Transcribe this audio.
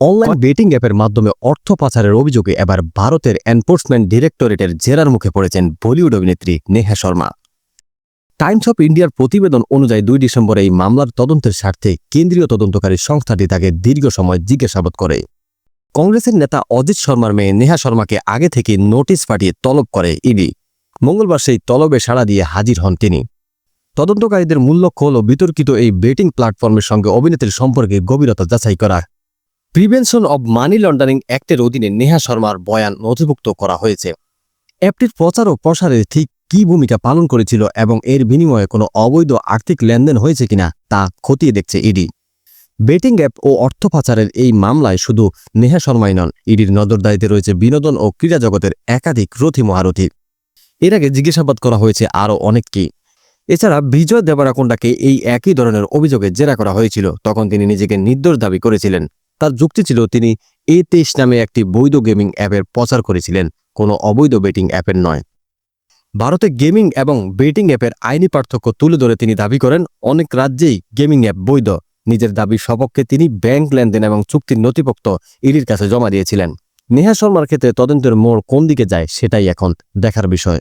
Online betting অ্যাপের মাধ্যমে অর্থ পাচারের অভিযোগে এবার ভারতের এনফোর্সমেন্ট ডিরেক্টরেটের জেরার মুখে পড়েছেন বলিউড অভিনেত্রী নেহা শর্মা। টাইমস অফ ইন্ডিয়ার প্রতিবেদন অনুযায়ী 2 ডিসেম্বর এই মামলার তদন্তের স্বার্থে কেন্দ্রীয় তদন্তকারী সংস্থাটি তাকে দীর্ঘ সময় জিজ্ঞাসাবাদ করে। কংগ্রেসের নেতা অজিত শর্মার মেয়ে নেহা শর্মাকে আগে থেকে নোটিশ পাঠিয়ে তলব করে ইডি। মঙ্গলবার সেই তলবে সাড়া দিয়ে হাজির হন তিনি। তদন্তকারীদের মূল লক্ষ্য হল বিতর্কিত এই বেটিং প্ল্যাটফর্মের সঙ্গে অভিনেত্রীর সম্পর্কে গভীরতা যাচাই করা। প্রিভেনশন অব মানি লন্ডারিং অ্যাক্টের অধীনে নেহা শর্মার বয়ান নথিভুক্ত করা হয়েছে। অ্যাপটির প্রচার ও প্রসারে ঠিক কী ভূমিকা পালন করেছিল এবং এর বিনিময়ে কোনো অবৈধ আর্থিক লেনদেন হয়েছে কিনা তা খতিয়ে দেখছে ইডি। বেটিং অ্যাপ ও অর্থ পাচারের এই মামলায় শুধু নেহা শর্মাই নন, ইডির নজরদারিতে রয়েছে বিনোদন ও ক্রীড়া জগতের একাধিক রথী মহারথী। এর আগে জিজ্ঞাসাবাদ করা হয়েছে আরও অনেককেই। এছাড়া বিজয় দেবরাকোন্ডাকে এই একই ধরনের অভিযোগে জেরা করা হয়েছিল। তখন তিনি নিজেকে নির্দোষ দাবি করেছিলেন। তার যুক্তি ছিল তিনি A23 নামে একটি বৈধ গেমিং অ্যাপের প্রচার করেছিলেন, কোনো অবৈধ বেটিং অ্যাপের নয়। ভারতে গেমিং এবং বেটিং অ্যাপের আইনি পার্থক্য তুলে ধরে তিনি দাবি করেন অনেক রাজ্যেই গেমিং অ্যাপ বৈধ। নিজের দাবির সপক্ষে তিনি ব্যাংক লেনদেন এবং চুক্তির নথিপত্র ইডির কাছে জমা দিয়েছিলেন। নেহা শর্মার ক্ষেত্রে তদন্তের মোড় কোন দিকে যায় সেটাই এখন দেখার বিষয়।